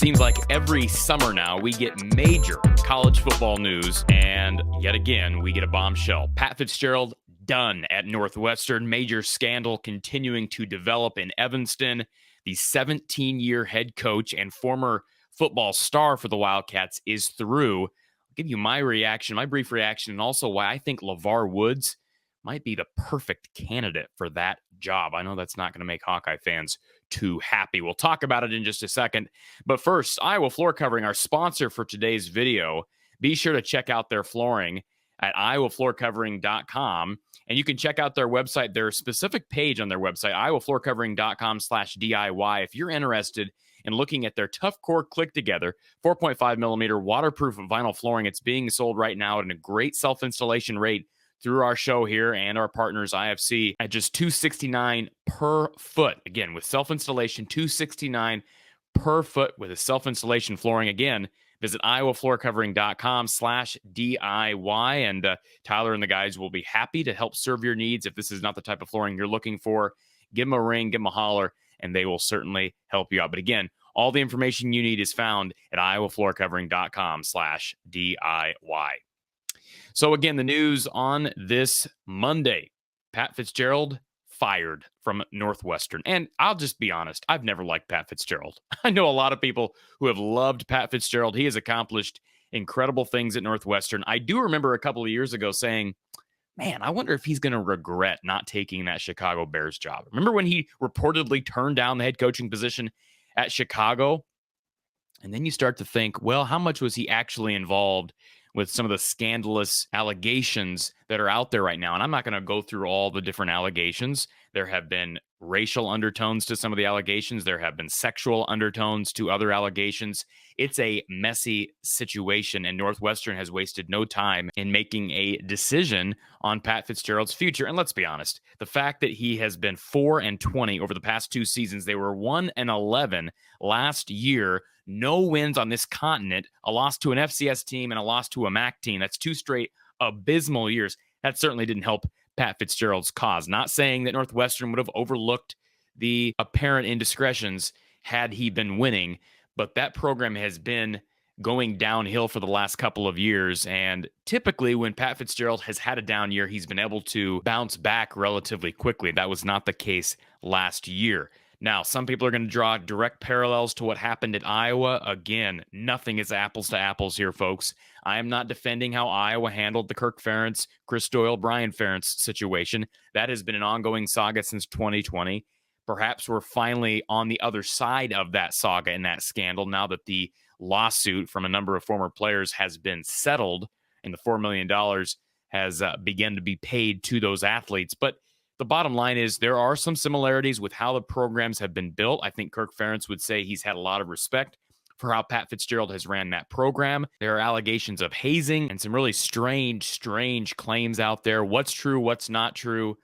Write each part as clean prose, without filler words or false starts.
Seems like every summer now we get major college football news, and yet again we get a bombshell. Pat Fitzgerald done at Northwestern. Major scandal continuing to develop in Evanston. The 17-year head coach and former football star for the Wildcats is through. I'll give you my reaction, my brief reaction, and also why I think Levar Woods might be the perfect candidate for that job. I know that's not going to make Hawkeye fans too happy. We'll talk about it in just a second. But first, Iowa Floor Covering, our sponsor for today's video. Be sure to check out their flooring at iowafloorcovering.com. And you can check out their website, their specific page on their website, iowafloorcovering.com/DIY. If you're interested in looking at their Tough Core Click Together 4.5 millimeter waterproof vinyl flooring, it's being sold right now at a great self-installation rate through our show here and our partners IFC at just $269 per foot. Again, with self-installation, $269 per foot with a self-installation flooring. Again, visit iowafloorcovering.com/DIY. And Tyler and the guys will be happy to help serve your needs. If this is not the type of flooring you're looking for, give them a ring, give them a holler, and they will certainly help you out. But again, all the information you need is found at iowafloorcovering.com/DIY. So again, the news on this Monday, Pat Fitzgerald fired from Northwestern. And I'll just be honest, I've never liked Pat Fitzgerald. I know a lot of people who have loved Pat Fitzgerald. He has accomplished incredible things at Northwestern. I do remember a couple of years ago saying, man, I wonder if he's going to regret not taking that Chicago Bears job. Remember when he reportedly turned down the head coaching position at Chicago? And then you start to think, well, how much was he actually involved with some of the scandalous allegations that are out there right now? And I'm not going to go through all the different allegations. There have been racial undertones to some of the allegations. There have been sexual undertones to other allegations. It's a messy situation, and Northwestern has wasted no time in making a decision on Pat Fitzgerald's future. And let's be honest, the fact that he has been 4-20 over the past two seasons, they were 1-11 last year, no wins on this continent, a loss to an FCS team and a loss to a MAC team. That's two straight abysmal years. That certainly didn't help Pat Fitzgerald's cause. Not saying that Northwestern would have overlooked the apparent indiscretions had he been winning, but that program has been going downhill for the last couple of years. And typically when Pat Fitzgerald has had a down year, he's been able to bounce back relatively quickly. That was not the case last year. Now, some people are going to draw direct parallels to what happened at Iowa. Again, nothing is apples to apples here, folks. I am not defending how Iowa handled the Kirk Ferentz, Chris Doyle, Brian Ferentz situation. That has been an ongoing saga since 2020. Perhaps we're finally on the other side of that saga and that scandal now that the lawsuit from a number of former players has been settled and the $4 million has begun to be paid to those athletes. But the bottom line is there are some similarities with how the programs have been built. I think Kirk Ferentz would say he's had a lot of respect for how Pat Fitzgerald has ran that program. There are allegations of hazing and some really strange claims out there. What's true, what's not true.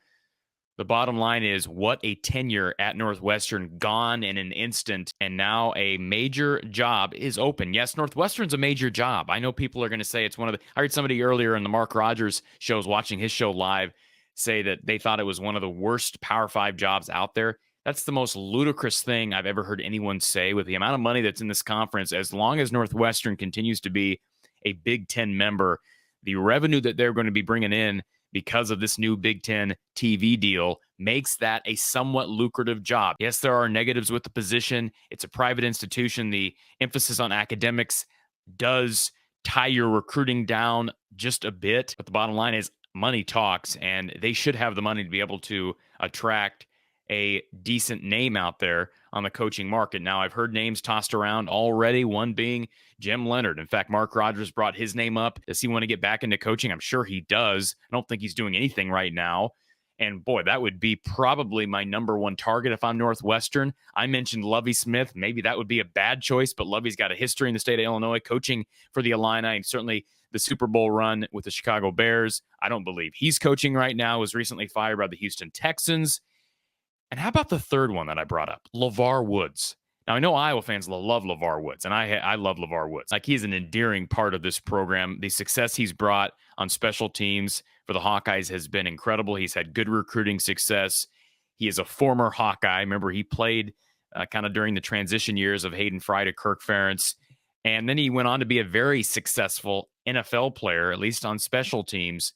The bottom line is what a tenure at Northwestern, gone in an instant, and now a major job is open. Yes, Northwestern's a major job. I know people are going to say it's one of the... I heard somebody earlier in the Mark Rogers show, was watching his show live, say that they thought it was one of the worst Power 5 jobs out there. That's the most ludicrous thing I've ever heard anyone say. With the amount of money that's in this conference, as long as Northwestern continues to be a Big Ten member, the revenue that they're going to be bringing in because of this new Big Ten TV deal makes that a somewhat lucrative job. Yes, there are negatives with the position. It's a private institution. The emphasis on academics does tie your recruiting down just a bit. But the bottom line is money talks, and they should have the money to be able to attract a decent name out there on the coaching market. Now, I've heard names tossed around already, one being Jim Leonard. In fact, Mark Rogers brought his name up. Does he want to get back into coaching? I'm sure he does. I don't think he's doing anything right now. And boy, that would be probably my number one target if I'm Northwestern. I mentioned Lovie Smith. Maybe that would be a bad choice, but Lovie's got a history in the state of Illinois coaching for the Illini, and certainly the Super Bowl run with the Chicago Bears. I don't believe he's coaching right now. Was recently fired by the Houston Texans. And how about the third one that I brought up? Levar Woods. Now, I know Iowa fans love Levar Woods, and I love Levar Woods. Like, he's an endearing part of this program. The success he's brought on special teams for the Hawkeyes has been incredible. He's had good recruiting success. He is a former Hawkeye. Remember, he played kind of during the transition years of Hayden Fry to Kirk Ferentz. And then he went on to be a very successful NFL player, at least on special teams,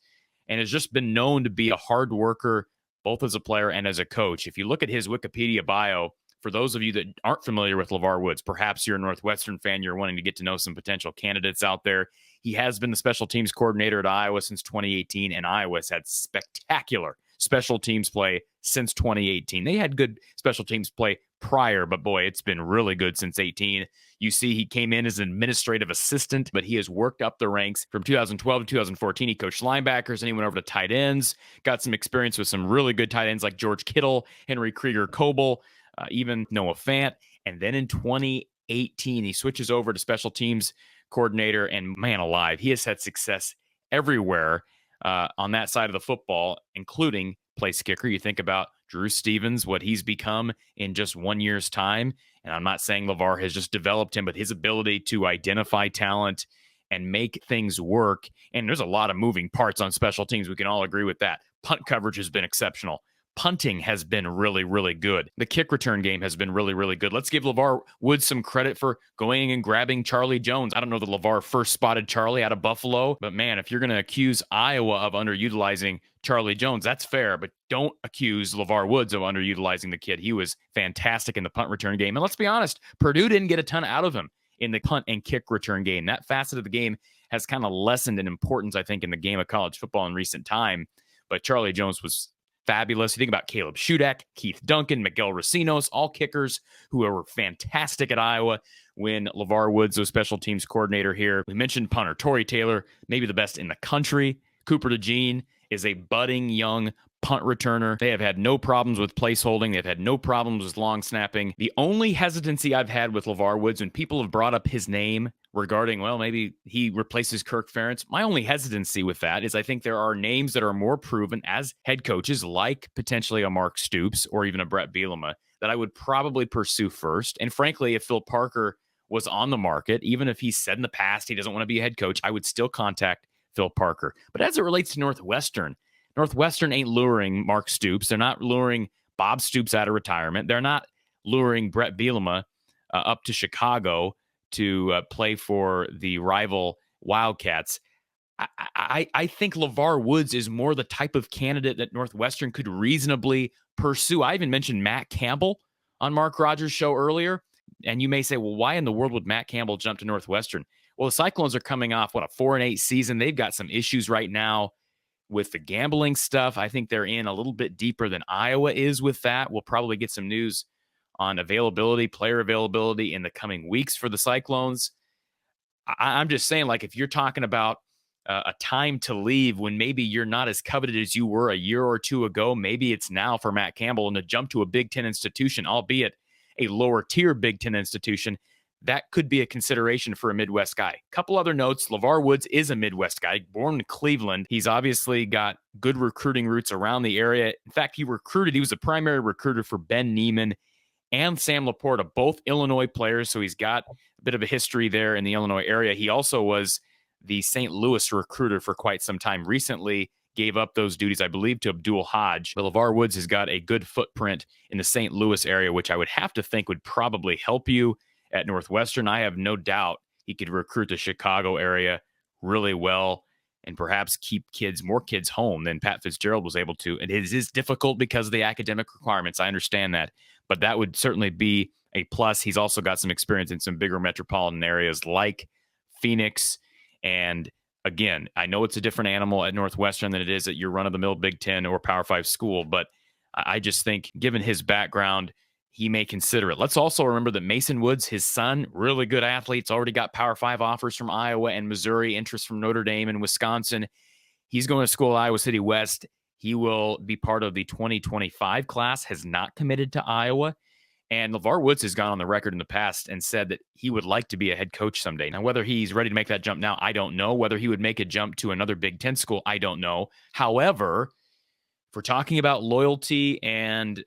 and has just been known to be a hard worker, both as a player and as a coach. If you look at his Wikipedia bio, for those of you that aren't familiar with Levar Woods, perhaps you're a Northwestern fan, you're wanting to get to know some potential candidates out there. He has been the special teams coordinator at Iowa since 2018, and Iowa's had spectacular special teams play since 2018. They had good special teams play prior, but boy, it's been really good since 18. You see, he came in as an administrative assistant, but he has worked up the ranks from 2012 to 2014. He coached linebackers and he went over to tight ends, got some experience with some really good tight ends like George Kittle, Henry Krieger-Coble, even Noah Fant. And then in 2018, he switches over to special teams coordinator, and man alive, he has had success everywhere on that side of the football, including place kicker. You think about Drew Stevens, what he's become in just 1 year's time. And I'm not saying Levar has just developed him, but his ability to identify talent and make things work. And there's a lot of moving parts on special teams. We can all agree with that. Punt coverage has been exceptional. Punting has been really, really good. The kick return game has been really, really good. Let's give Levar Woods some credit for going and grabbing Charlie Jones. I don't know that Levar first spotted Charlie out of Buffalo, but man, if you're going to accuse Iowa of underutilizing Charlie Jones, that's fair, but don't accuse Levar Woods of underutilizing the kid. He was fantastic in the punt return game. And let's be honest, Purdue didn't get a ton out of him in the punt and kick return game. That facet of the game has kind of lessened in importance, I think, in the game of college football in recent time. But Charlie Jones was fabulous. You think about Caleb Shudak, Keith Duncan, Miguel Racinos, all kickers who were fantastic at Iowa when Levar Woods was special teams coordinator here. We mentioned punter Torrey Taylor, maybe the best in the country. Cooper DeJean is a budding young punt returner. They have had no problems with place holding. They've had no problems with long snapping. The only hesitancy I've had with Levar Woods when people have brought up his name regarding, well, maybe he replaces Kirk Ferentz. My only hesitancy with that is I think there are names that are more proven as head coaches, like potentially a Mark Stoops or even a Brett Bielema, that I would probably pursue first. And frankly, if Phil Parker was on the market, even if he said in the past he doesn't want to be a head coach, I would still contact Phil Parker. But as it relates to Northwestern ain't luring Mark Stoops. They're not luring Bob Stoops out of retirement. They're not luring Brett Bielema up to Chicago to play for the rival Wildcats. I think Levar Woods is more the type of candidate that Northwestern could reasonably pursue. I even mentioned Matt Campbell on Mark Rogers' show earlier. And you may say, well, why in the world would Matt Campbell jump to Northwestern? Well, the Cyclones are coming off, a 4-8 season. They've got some issues right now with the gambling stuff. I think they're in a little bit deeper than Iowa is with that. We'll probably get some news on player availability in the coming weeks for the Cyclones. I'm just saying, like, if you're talking about a time to leave when maybe you're not as coveted as you were a year or two ago, maybe it's now for Matt Campbell and to jump to a Big Ten institution, albeit a lower tier Big Ten institution. That could be a consideration for a Midwest guy. Couple other notes. Levar Woods is a Midwest guy, born in Cleveland. He's obviously got good recruiting roots around the area. In fact, he was a primary recruiter for Ben Neiman and Sam Laporta, both Illinois players. So he's got a bit of a history there in the Illinois area. He also was the St. Louis recruiter for quite some time. Recently gave up those duties, I believe, to Abdul Hodge. But Levar Woods has got a good footprint in the St. Louis area, which I would have to think would probably help you at Northwestern. I have no doubt he could recruit the Chicago area really well and perhaps keep more kids home than Pat Fitzgerald was able to. And it is difficult because of the academic requirements. I understand that, but that would certainly be a plus. He's also got some experience in some bigger metropolitan areas like Phoenix. And again, I know it's a different animal at Northwestern than it is at your run-of-the-mill Big Ten or Power 5 school, but I just think given his background, he may consider it. Let's also remember that Mason Woods, his son, really good athlete's already got Power 5 offers from Iowa and Missouri, interest from Notre Dame and Wisconsin. He's going to school at Iowa City West. He will be part of the 2025 class, has not committed to Iowa. And Levar Woods has gone on the record in the past and said that he would like to be a head coach someday. Now, whether he's ready to make that jump now, I don't know. Whether he would make a jump to another Big Ten school, I don't know. However, if we're talking about loyalty and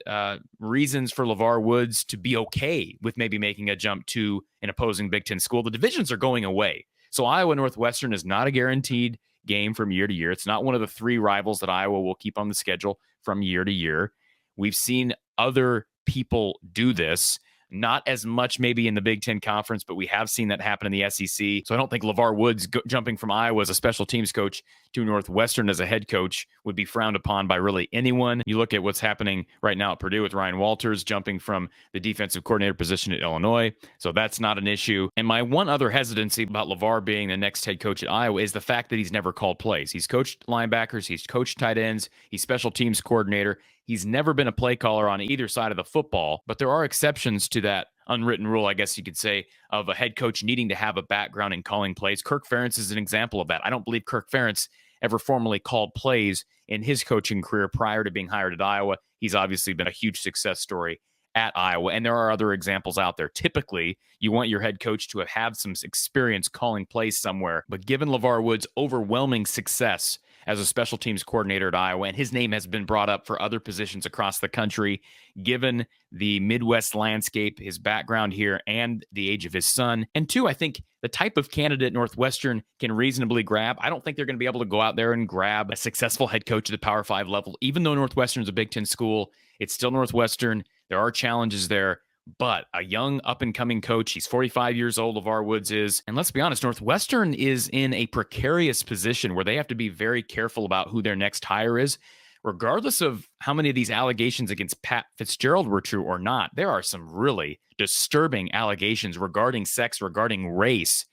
reasons for Levar Woods to be okay with maybe making a jump to an opposing Big Ten school, the divisions are going away. So Iowa Northwestern is not a guaranteed game from year to year. It's not one of the three rivals that Iowa will keep on the schedule from year to year. We've seen other people do this. Not as much maybe in the Big Ten Conference, but we have seen that happen in the SEC. So I don't think Levar Woods jumping from Iowa as a special teams coach to Northwestern as a head coach would be frowned upon by really anyone. You look at what's happening right now at Purdue with Ryan Walters jumping from the defensive coordinator position at Illinois. So that's not an issue. And my one other hesitancy about Levar being the next head coach at Iowa is the fact that he's never called plays. He's coached linebackers, he's coached tight ends, he's special teams coordinator. He's never been a play caller on either side of the football, but there are exceptions to that unwritten rule, I guess you could say, of a head coach needing to have a background in calling plays. Kirk Ferentz is an example of that. I don't believe Kirk Ferentz ever formally called plays in his coaching career prior to being hired at Iowa. He's obviously been a huge success story at Iowa, and there are other examples out there. Typically, you want your head coach to have some experience calling plays somewhere, but given Levar Woods' overwhelming success as a special teams coordinator at Iowa, and his name has been brought up for other positions across the country, given the Midwest landscape, his background here, and the age of his son. And two, I think the type of candidate Northwestern can reasonably grab, I don't think they're going to be able to go out there and grab a successful head coach at the Power 5 level. Even though Northwestern's a Big Ten school, it's still Northwestern. There are challenges there. But a young up-and-coming coach, he's 45 years old, Levar Woods is. And let's be honest, Northwestern is in a precarious position where they have to be very careful about who their next hire is. Regardless of how many of these allegations against Pat Fitzgerald were true or not, there are some really disturbing allegations regarding sex, regarding race,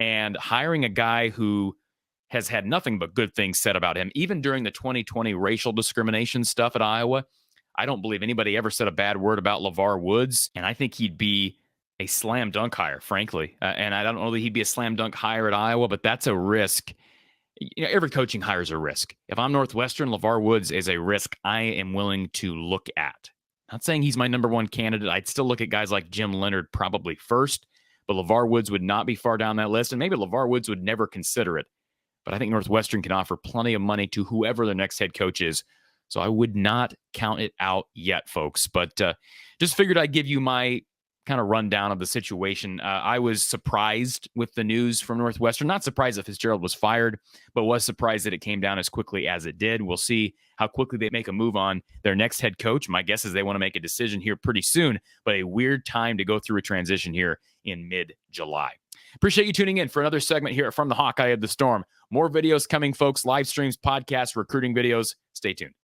and hiring a guy who has had nothing but good things said about him. Even during the 2020 racial discrimination stuff at Iowa, I don't believe anybody ever said a bad word about Levar Woods, and I think he'd be a slam dunk hire, frankly. And I don't know that he'd be a slam dunk hire at Iowa, but that's a risk. You know, every coaching hire is a risk. If I'm Northwestern, Levar Woods is a risk I am willing to look at. Not saying he's my number one candidate. I'd still look at guys like Jim Leonard probably first, but Levar Woods would not be far down that list, and maybe Levar Woods would never consider it. But I think Northwestern can offer plenty of money to whoever their next head coach is. So I would not count it out yet, folks. But just figured I'd give you my kind of rundown of the situation. I was surprised with the news from Northwestern. Not surprised that Fitzgerald was fired, but was surprised that it came down as quickly as it did. We'll see how quickly they make a move on their next head coach. My guess is they want to make a decision here pretty soon, but a weird time to go through a transition here in mid-July. Appreciate you tuning in for another segment here from the Hawkeye of the Storm. More videos coming, folks. Live streams, podcasts, recruiting videos. Stay tuned.